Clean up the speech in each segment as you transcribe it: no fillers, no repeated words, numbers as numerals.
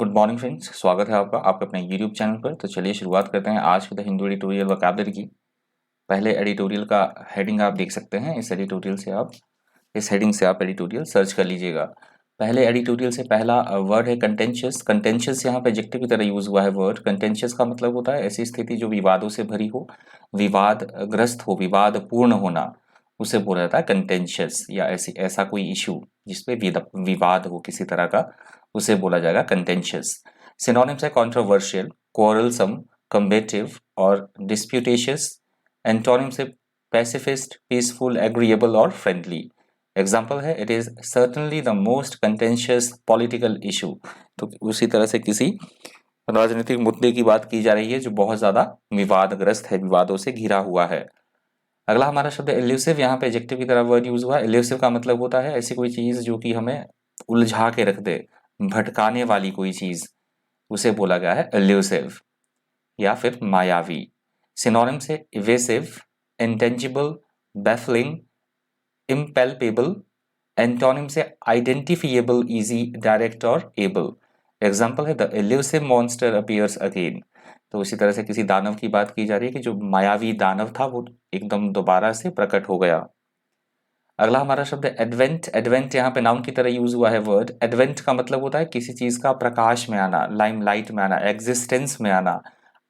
Good morning friends, स्वागत है आपका आपके अपने यूट्यूब चैनल पर। तो चलिए शुरुआत करते हैं आज के द हिंदू एडिटोरियल वोकैबुलरी की। पहले एडिटोरियल का हेडिंग आप देख सकते हैं। इस हेडिंग से आप एडिटोरियल सर्च कर लीजिएगा। पहले एडिटोरियल से पहला वर्ड है कंटेंशियस। कंटेंशियस यहाँ पे एडजेक्टिव की तरह यूज हुआ है वर्ड। कंटेंशियस का मतलब होता है ऐसी स्थिति जो विवादों से भरी हो, विवादग्रस्त हो, विवादपूर्ण होना, उसे बोला जाता है कंटेंशियस। या ऐसा कोई इशू जिसपे विवाद हो किसी तरह का, उसे बोला जाएगा कंटेंशियस। सिनोनिम्स है कॉन्ट्रोवर्शियल, क्वारलसम, कम्बेटिव और डिस्प्यूटेशियस। एंटोनिम्स है पैसिफिस्ट, पीसफुल, एग्रीएबल और फ्रेंडली। एग्जाम्पल है it is certainly the most contentious political issue. तो उसी तरह से किसी राजनीतिक मुद्दे की बात की जा रही है जो बहुत ज्यादा विवादग्रस्त है, विवादों से घिरा हुआ है। अगला हमारा शब्द है एल्यूसिव। यहाँ पे एडजेक्टिव की तरह वर्ड यूज हुआ है। एल्यूसिव का मतलब होता है ऐसी कोई चीज जो कि हमें उलझा के रख दे, भटकाने वाली कोई चीज, उसे बोला गया है एल्यूसिव या फिर मायावी। सिनोनिम से evasive, intangible, baffling, impalpable. Antonym से आइडेंटिफिएबल, इजी, डायरेक्ट और एबल। एग्जाम्पल है the elusive monster appears again. तो उसी तरह से किसी दानव की बात की जा रही है कि जो मायावी दानव था वो एकदम दोबारा से प्रकट हो गया। अगला हमारा शब्द है एडवेंट। एडवेंट यहाँ पे नाउन की तरह यूज हुआ है वर्ड। एडवेंट का मतलब होता है किसी चीज का प्रकाश में आना, लाइमलाइट में आना, एग्जिस्टेंस में आना,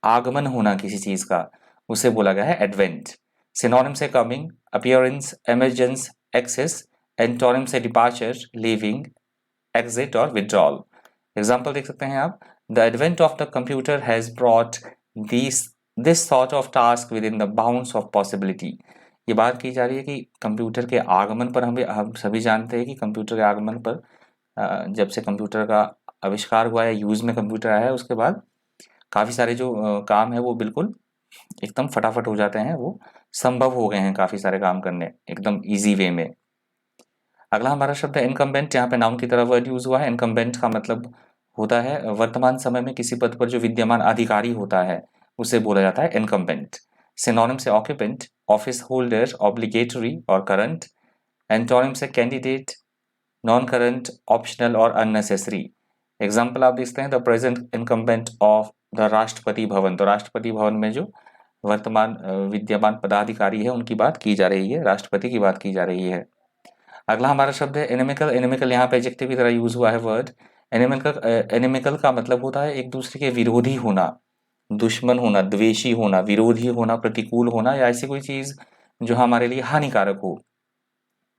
आगमन होना किसी चीज का, उसे बोला गया है एडवेंट। सिनोनिम से coming, appearance, emergence, access. Antonym से डिपार्चर, लीविंग, एग्जिट और विड्रॉल। एग्जाम्पल देख सकते हैं आप। The advent of the computer has brought this sort of task within the bounds of possibility. ये बात की जा रही है कि कंप्यूटर के आगमन पर हम सभी जानते हैं कि कंप्यूटर के आगमन पर जब से कंप्यूटर का आविष्कार हुआ है, यूज में कंप्यूटर आया है, उसके बाद काफ़ी सारे जो काम है वो बिल्कुल एकदम फटाफट हो जाते हैं, वो संभव हो गए हैं काफ़ी सारे काम करने एकदम ईजी वे में। अगला हमारा शब्द है इनकम्बेंट। यहाँ पे नाउन की तरह वर्ड यूज हुआ है। इनकम्बेंट का मतलब होता है वर्तमान समय में किसी पद पर जो विद्यमान अधिकारी होता है, उसे बोला जाता है इनकम्बेंट। सिनोनिम से ऑक्यूपेंट, ऑफिस होल्डर, ऑब्लिगेटरी और करंट। एंटोनिम से कैंडिडेट, नॉन करंट, ऑप्शनल और अननेसेसरी। एग्जाम्पल आप देखते हैं the present incumbent of the Rashtrapati Bhavan. तो राष्ट्रपति भवन में जो वर्तमान विद्यमान पदाधिकारी है उनकी बात की जा रही है, राष्ट्रपति की बात की जा रही है। अगला हमारा शब्द है एनिमिकल। एनिमिकल यहाँ पे एडजेक्टिव की तरह यूज हुआ है वर्ड। एनिमिकल का मतलब होता है एक दूसरे के विरोधी होना, दुश्मन होना, द्वेषी होना, विरोधी होना, प्रतिकूल होना, या ऐसी कोई चीज जो हमारे लिए हानिकारक हो,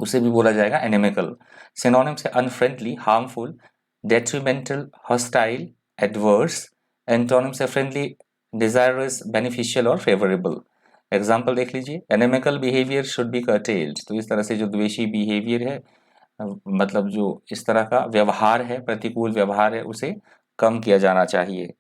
उसे भी बोला जाएगा एनिमिकल। सिनोनिम से unfriendly, harmful, detrimental, hostile, adverse. Antonym से फ्रेंडली, डिजायरस, बेनिफिशियल और फेवरेबल। एग्जाम्पल देख लीजिए, inimical behaviour should be curtailed. तो इस तरह से जो द्वेषी बिहेवियर है, मतलब जो इस तरह का व्यवहार है, प्रतिकूल व्यवहार है, उसे कम किया जाना चाहिए।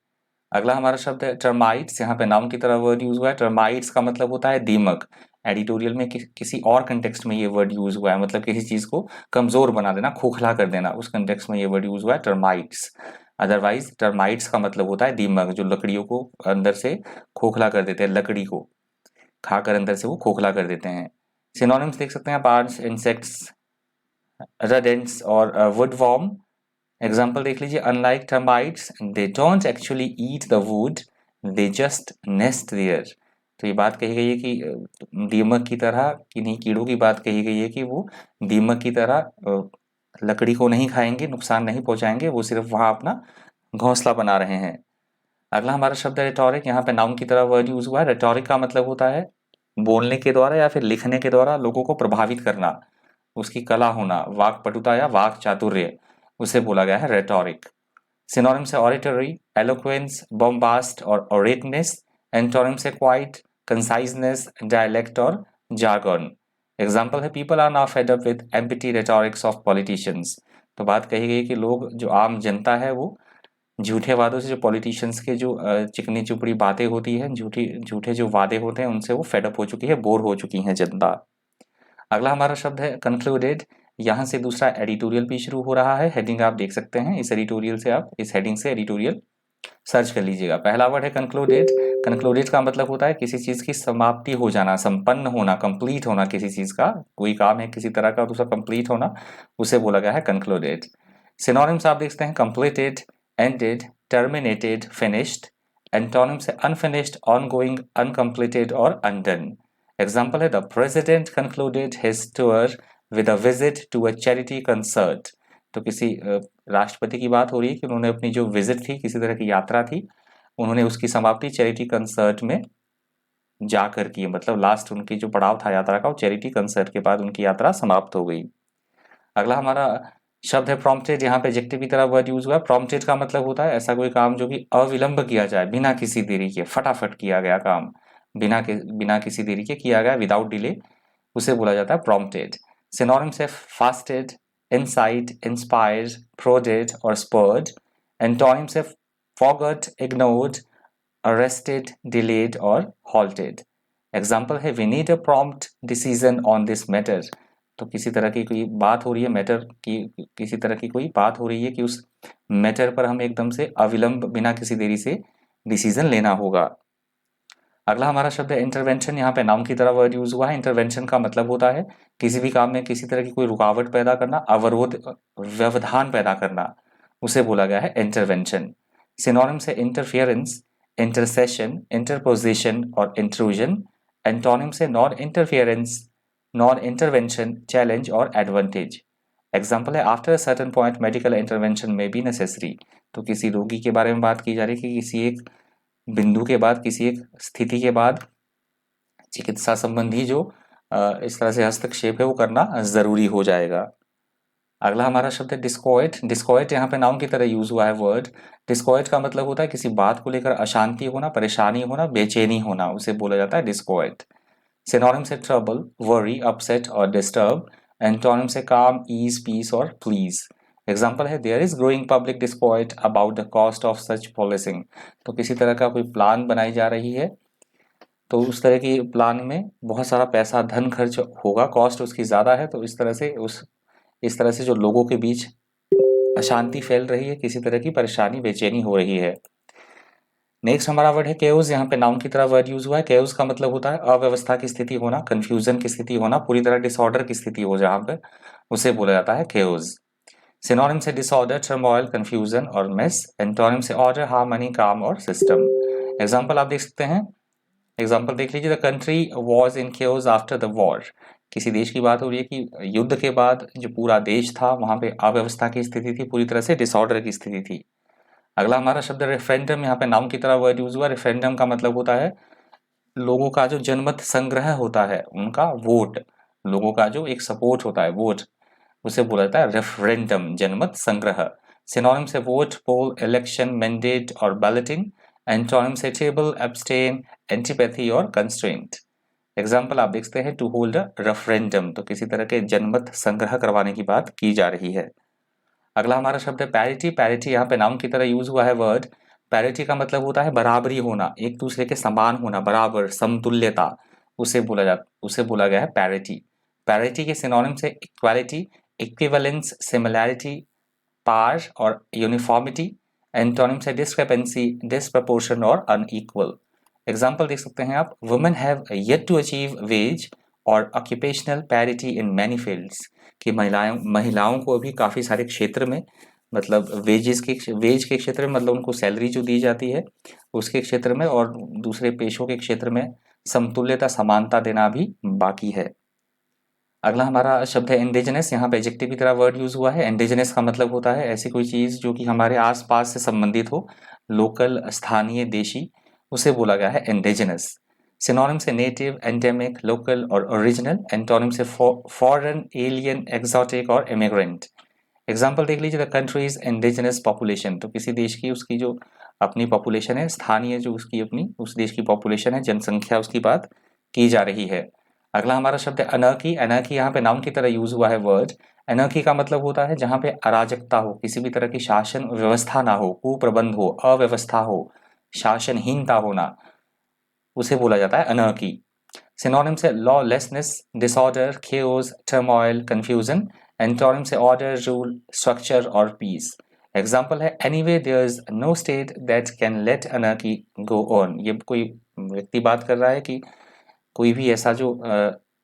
अगला हमारा शब्द है टर्माइट्स। यहाँ पे नाउन की तरह वर्ड यूज हुआ है। टर्माइट्स का मतलब होता है दीमक। एडिटोरियल में किसी और कंटेक्स्ट में ये वर्ड यूज हुआ है, मतलब किसी चीज को कमजोर बना देना, खोखला कर देना, उस कंटेक्स्ट में ये वर्ड यूज हुआ है टर्माइट्स। अदरवाइज टर्माइट्स का मतलब होता है दीमक, जो लकड़ियों को अंदर से खोखला कर देते हैं, लकड़ी को खाकर अंदर से वो खोखला कर देते हैं। सिनोनिम्स देख सकते हैं आप, आर्ट्स, इंसेक्ट्स, रडेंट्स और वुडवॉर्म। एग्जाम्पल देख लीजिए, unlike termites they don't actually eat the wood, they just nest there. तो ये बात कही गई है कि दीमक की तरह, किन्हीं कीड़ों की बात कही गई है कि वो दीमक की तरह लकड़ी को नहीं खाएंगे, नुकसान नहीं पहुंचाएंगे, वो सिर्फ वहां अपना घोंसला बना रहे हैं। अगला हमारा शब्द है रेटोरिक। यहाँ पे नाउन की तरह वर्ड यूज हुआ है। रेटोरिक का मतलब होता है बोलने के द्वारा या फिर लिखने के द्वारा लोगों को प्रभावित करना, उसकी कला होना, वाक्पटुता या वाक चातुर्य, उसे बोला गया है रेटोरिक। सिनोनिम से ऑरेटरी, एलोक्वेंस, बॉम्बास्ट और ओरेटनेस। एंटोनिम से क्वाइट, कंसाइजनेस, डायलेक्ट और जार्गन। एग्जाम्पल है people are now fed up with empty rhetorics of politicians. तो बात कही गई कि लोग, जो आम जनता है, वो झूठे वादों से, जो पॉलिटिशियंस के जो चिकनी चुपड़ी बातें होती हैं, झूठे जो वादे होते हैं, उनसे वो फेडअप हो चुकी है, बोर हो चुकी है जनता। अगला हमारा शब्द है कंक्लूडेड। यहाँ से दूसरा एडिटोरियल भी शुरू हो रहा है। हेडिंग आप देख सकते हैं। इस हेडिंग से एडिटोरियल सर्च कर लीजिएगा। पहला वर्ड है कंक्लूडेड। कंक्लूडेड का मतलब होता है किसी चीज की समाप्ति हो जाना, संपन्न होना, कंप्लीट होना, किसी चीज का कोई काम है किसी तरह का, दूसरा कंप्लीट होना, उसे बोला गया है कंक्लूडेड। सिनोनिम्स आप देखते हैं completed, ended, terminated, finished. Antonym से unfinished, ongoing, uncompleted और undone. एग्जाम्पल है, the president concluded his tour with a visit to a charity concert. तो किसी राष्ट्रपति की बात हो रही है कि उन्होंने अपनी जो विजिट थी, किसी तरह की यात्रा थी, उन्होंने उसकी समाप्ति चैरिटी कंसर्ट में जाकर की, मतलब लास्ट उनकी जो पड़ाव था यात्रा का, वो चैरिटी कंसर्ट के बाद उनकी यात्रा समाप्त हो गई। अगला हमारा शब्द है प्रॉम्प्टेड। यहाँ पे एडजेक्टिव की तरह वर्ड यूज हुआ है। प्रॉम्प्टेड का मतलब होता है ऐसा कोई काम जो कि अविलंब किया जाए, बिना किसी देरी के, फटाफट किया गया काम, बिना किसी देरी के किया गया, विदाउट डिले, उसे बोला जाता है प्रॉम्प्टेड। सिनोनिम्स है फास्टेड, इंसाइट, इंस्पायर्ड, प्रोडेड और स्पर्ड। एंटोनिम्स है फॉरगॉट, इग्नोर्ड, अरेस्टेड, डिलेड और हॉल्टेड। एग्जाम्पल है, we need a prompt decision on this matter. तो किसी तरह की कोई बात हो रही है, मैटर की किसी तरह की कोई बात हो रही है कि उस मैटर पर हम एकदम से अविलंब, बिना किसी देरी से डिसीजन लेना होगा। अगला हमारा शब्द है इंटरवेंशन। यहाँ पे नाउन की तरह वर्ड यूज हुआ है। इंटरवेंशन का मतलब होता है किसी भी काम में किसी तरह की कोई रुकावट पैदा करना, अवरोध, व्यवधान पैदा करना, उसे बोला गया है इंटरवेंशन। सिनोनिम्स है इंटरफियरेंस, इंटरसेशन, इंटरपोजिशन और इंट्रूजन। एंटोनिम्स है non interference, non intervention, challenge और एडवांटेज। एग्जाम्पल है, after a certain point medical intervention में बी नेसेसरी। तो किसी रोगी के बारे में बात की जा रही है कि किसी एक बिंदु के बाद, किसी एक स्थिति के बाद चिकित्सा संबंधी जो इस तरह से हस्तक्षेप है वो करना जरूरी हो जाएगा। अगला हमारा शब्द है डिस्क्वाइट। डिस्क्वाइट यहाँ पे नाउन की तरह यूज हुआ है वर्ड। डिस्क्वाइट का मतलब होता है किसी बात को लेकर अशांति होना, परेशानी होना, बेचैनी होना, उसे बोला जाता है डिस्क्वाइट। सिनोनिम से ट्रबल, वरी, अपसेट और डिस्टर्ब। एंटोनिम से काम, ईज, पीस और प्लीज। एग्जाम्पल है, there is growing public disquiet about the cost of such policing. तो किसी तरह का कोई प्लान बनाई जा रही है, तो उस तरह की प्लान में बहुत सारा पैसा, धन खर्च होगा, कॉस्ट उसकी ज़्यादा है, तो इस तरह से जो लोगों के बीच अशांति फैल रही है, किसी तरह की परेशानी, बेचैनी हो रही है। नेक्स्ट हमारा वर्ड है केओस। यहाँ पे नाउन की तरह वर्ड यूज हुआ है। केओस का मतलब होता है अव्यवस्था की स्थिति होना, कंफ्यूजन की स्थिति होना, पूरी तरह डिसऑर्डर की स्थिति हो जहाँ पे, उसे बोला जाता है केओस। सिनोनिम से डिसऑर्डर, टर्मोइल, कंफ्यूजन और मेस। एंटोनिम से ऑर्डर, हार्मनी, काम और सिस्टम। एग्जाम्पल आप देख सकते हैं, एग्जाम्पल देख लीजिए, the country was in chaos after the war. किसी देश की बात हो रही है कि युद्ध के बाद जो पूरा देश था वहां पे अव्यवस्था की स्थिति थी, पूरी तरह से डिसऑर्डर की स्थिति थी। अगला हमारा शब्द रेफरेंडम। यहाँ पे नाउन की तरह वर्ड यूज हुआ। रेफरेंडम का मतलब होता है लोगों का जो जनमत संग्रह होता है, उनका वोट, लोगों का जो एक सपोर्ट होता है, वोट, उसे बोला जाता है रेफरेंडम, जनमत संग्रह। सिनोनिम से वोट, पोल, इलेक्शन, मैंडेट और बैलेटिंग। एंटोनिम से टेबल, एब्सटेन, एंटीपैथी और कंस्ट्रेंट। एग्जाम्पल आप देखते हैं, टू होल्ड अ रेफरेंडम, तो किसी तरह के जनमत संग्रह करवाने की बात की जा रही है। अगला हमारा शब्द है पैरिटी। पैरिटी यहाँ पे नाउन की तरह यूज हुआ है वर्ड। पैरिटी का मतलब होता है बराबरी होना, एक दूसरे के समान होना, बराबर, समतुल्यता, उसे बोला गया है पैरिटी। पैरिटी के सिनोनिम से इक्वालिटी, इक्विवेलेंस, सिमिलैरिटी, पार और यूनिफॉर्मिटी। एंटोनिम से डिस्क्रिपेंसी, डिसप्रपोर्शन और अनइक्वल। एग्जाम्पल देख सकते हैं आप, women have yet to achieve wage और occupational parity in many fields. कि महिलाओं को अभी काफ़ी सारे क्षेत्र में, मतलब वेज के क्षेत्र में, मतलब उनको सैलरी जो दी जाती है उसके क्षेत्र में, और दूसरे पेशों के क्षेत्र में समतुल्यता, समानता देना भी बाकी है। अगला हमारा शब्द है इंडिजिनस। यहाँ पे एडजेक्टिव की तरह वर्ड यूज हुआ है। इंडिजिनस का मतलब होता है ऐसी कोई चीज़ जो कि हमारे आसपास से संबंधित हो, लोकल, स्थानीय, देशी, उसे बोला गया है इंडिजिनस। सिनोनिम से नेटिव, एंडेमिक, लोकल और ओरिजिनल। एंटोनिम से फॉरेन, एलियन, एक्सोटिक और इमिग्रेंट। एग्जाम्पल देख लीजिए, द कंट्रीज इंडिजिनस पॉपुलेशन। तो किसी देश की, उसकी जो अपनी पॉपुलेशन है, स्थानीय जो उसकी अपनी उस देश की पॉपुलेशन है, जनसंख्या, उसकी बात की जा रही है। अगला हमारा शब्द है अनर्की। अनर्की यहाँ पे नाउन की तरह यूज हुआ है वर्ड। अनर्की का मतलब होता है जहाँ पे अराजकता हो, किसी भी तरह की शासन व्यवस्था ना हो, कुप्रबंध हो, अव्यवस्था हो, शासनहीनता होना, उसे बोला जाता है अनर्की। सिनोनिम से lawlessness, disorder, chaos, turmoil, confusion. Antonym से ऑर्डर, रूल, स्ट्रक्चर और पीस। एग्जाम्पल है, anyway there is no state that can let anarchy go on. ये कोई व्यक्ति बात कर रहा है कि कोई भी ऐसा जो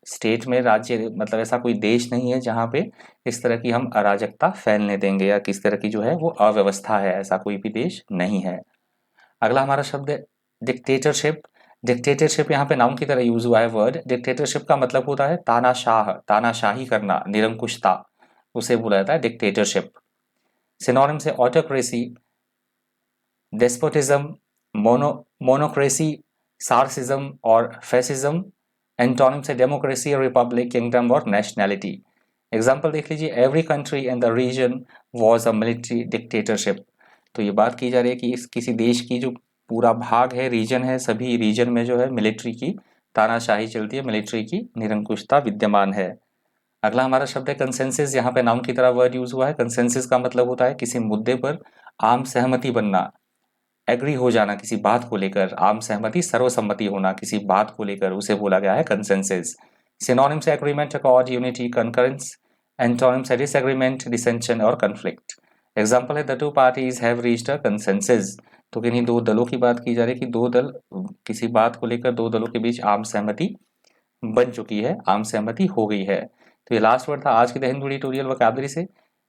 स्टेट में, राज्य मतलब ऐसा कोई देश नहीं है जहाँ पे इस तरह की हम अराजकता फैलने देंगे या किस तरह की जो है वो अव्यवस्था है, ऐसा कोई भी देश नहीं है। अगला हमारा शब्द है डिक्टेटरशिप। डिक्टेटरशिप यहाँ पे नाउन की तरह यूज हुआ है वर्ड। डिक्टेटरशिप का मतलब होता है तानाशाह, तानाशाही करना, निरंकुशता, उसे बोला जाता है डिक्टेटरशिप। सिनोनिम से ऑटोक्रेसी, डेस्पोटिज्म, मोनोक्रेसी, सार्सिज्म और फैसिज्म। एंटोनिम से डेमोक्रेसी, रिपब्लिक, किंगडम और नेशनैलिटी। एग्जाम्पल देख लीजिए, every country in the region was a military dictatorship. तो ये बात की जा रही है कि इस किसी देश की जो पूरा भाग है, रीजन है, सभी रीजन में जो है मिलिट्री की तानाशाही चलती है, मिलिट्री की निरंकुशता विद्यमान है। अगला हमारा शब्द है कंसेंसस। यहाँ पे नाउन की तरह वर्ड यूज हुआ है। कंसेंसस का मतलब होता है किसी मुद्दे पर आम सहमति बनना, एग्री हो जाना किसी बात को लेकर। आम सहमति, सर्वसम्मति होना किसी बात को लेकर, उसे बोला गया है कंसेंसस। सिनोनिम से agreement, accord, unity, concurrence. Antonym से डिसएग्रीमेंट, डिसेंशन और कन्फ्लिक्ट। एग्जाम्पल है the two parties have reached a consensus. तो किन्हीं दो दलों की बात की जा रही है कि दो दल किसी बात को लेकर, दो दलों के बीच आम सहमति बन चुकी है, आम सहमति हो गई है। तो ये लास्ट वर्ड था आज की द हिंदू एडिटोरियल वोकैबुलरी से।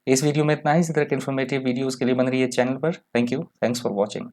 इस वीडियो में इतना ही। इसी तरह के इन्फॉर्मेटिव वीडियोस के लिए बन रही है चैनल पर। Thank you, thanks for watching.